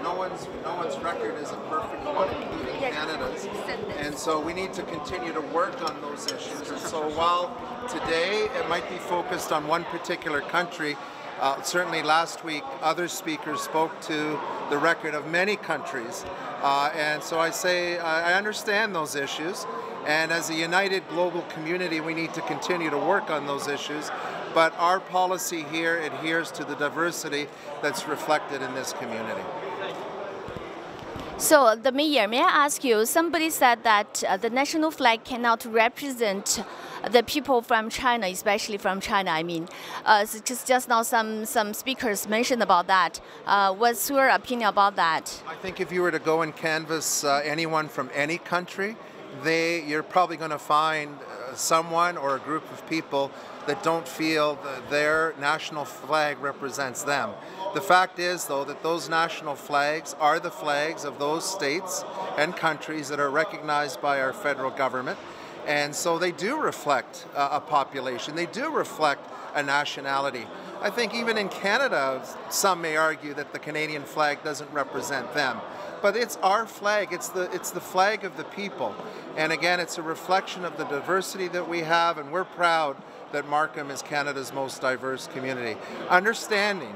no one's record is a perfect one, including Canada's. And so we need to continue to work on those issues. And so while today it might be focused on one particular country, certainly last week other speakers spoke to the record of many countries. And so I say I understand those issues. And as a united global community, we need to continue to work on those issues. But our policy here adheres to the diversity that's reflected in this community. So, the mayor, may I ask you, somebody said that the national flag cannot represent the people from China, especially from China, I mean. Just now some speakers mentioned about that. What's your opinion about that? I think if you were to go and canvass anyone from any country, you're probably going to find someone or a group of people that don't feel that their national flag represents them. The fact is, though, that those national flags are the flags of those states and countries that are recognized by our federal government. And so they do reflect a population. They do reflect a nationality. I think even in Canada, some may argue that the Canadian flag doesn't represent them. But it's our flag, it's the flag of the people. And again, it's a reflection of the diversity that we have, and we're proud that Markham is Canada's most diverse community. Understanding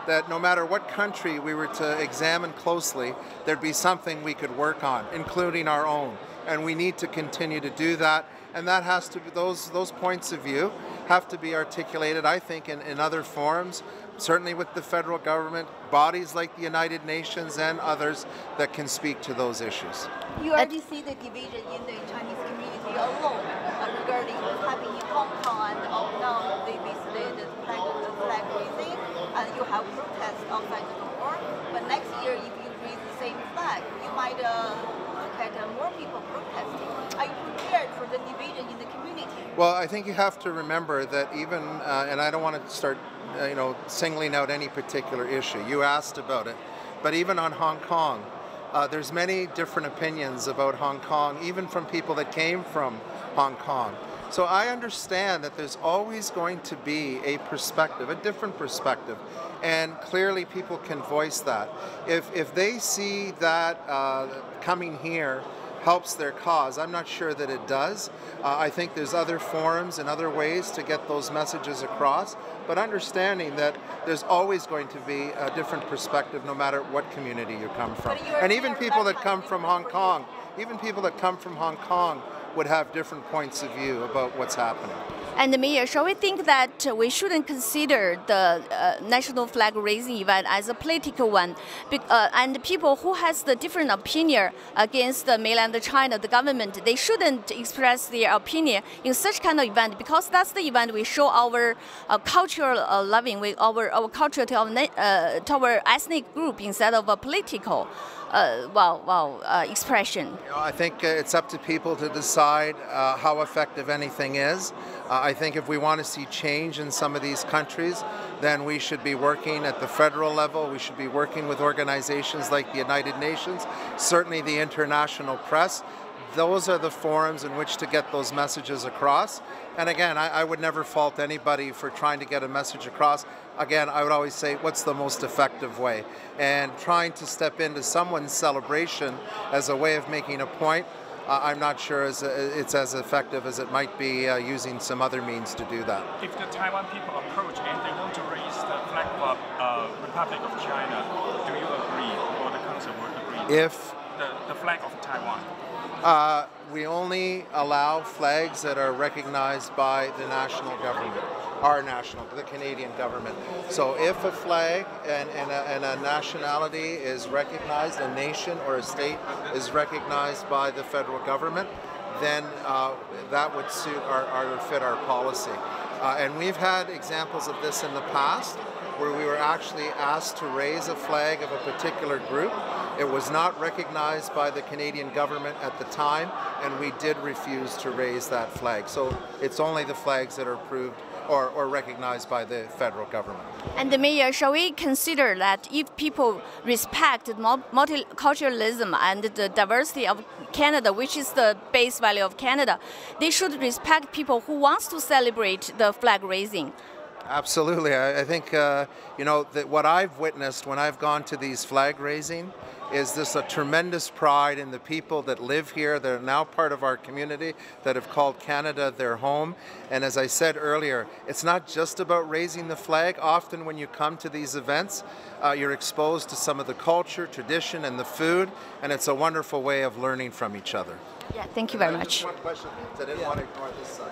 that no matter what country we were to examine closely, there'd be something we could work on, including our own. And we need to continue to do that. And that has to be, those points of view have to be articulated, I think, in other forums, certainly with the federal government, bodies like the United Nations and others that can speak to those issues. You already see the division in the Chinese community alone regarding what's happening in Hong Kong, and now they basically the flag raising, and you have protests outside the door. But next year, if you raise the same flag, you might look at more people protesting. Are you prepared for the division in the community? Well, I think you have to remember that even, and I don't want to start singling out any particular issue. You asked about it. But even on Hong Kong, there's many different opinions about Hong Kong, even from people that came from Hong Kong. So I understand that there's always going to be a perspective, a different perspective, and clearly people can voice that. If they see that coming here helps their cause, I'm not sure that it does. I think there's other forums and other ways to get those messages across, but understanding that there's always going to be a different perspective no matter what community you come from. And even people that come from Hong Kong, would have different points of view about what's happening. And Mayor, shall we think that we shouldn't consider the national flag raising event as a political one? And people who has the different opinion against the mainland China, the government, they shouldn't express their opinion in such kind of event, because that's the event we show our cultural loving, our culture to our ethnic group instead of a political expression. I think it's up to people to decide how effective anything is. I think if we want to see change in some of these countries, then we should be working at the federal level. We should be working with organizations like the United Nations, certainly the international press. Those are the forums in which to get those messages across. And again, I would never fault anybody for trying to get a message across. Again, I would always say, what's the most effective way? And trying to step into someone's celebration as a way of making a point, I'm not sure it's as effective as it might be using some other means to do that. If the Taiwan people approach and they want to raise the flag of Republic of China, do you agree, or the council would agree? If the flag of Taiwan? We only allow flags that are recognized by the national government, the Canadian government. So if a flag and a nationality is recognized, a nation or a state is recognized by the federal government, then that would suit fit our policy. And we've had examples of this in the past, where we were actually asked to raise a flag of a particular group. It was not recognized by the Canadian government at the time, and we did refuse to raise that flag. So it's only the flags that are approved or recognized by the federal government. And the Mayor, shall we consider that if people respect multiculturalism and the diversity of Canada, which is the base value of Canada, they should respect people who wants to celebrate the flag raising? Absolutely. I think, you know, that what I've witnessed when I've gone to these flag raising is this a tremendous pride in the people that live here. They're now part of our community that have called Canada their home. And as I said earlier, it's not just about raising the flag. Often when you come to these events, you're exposed to some of the culture, tradition, and the food, and it's a wonderful way of learning from each other. Yeah, thank you very much. Just one question, 'cause I didn't want to ignore this side.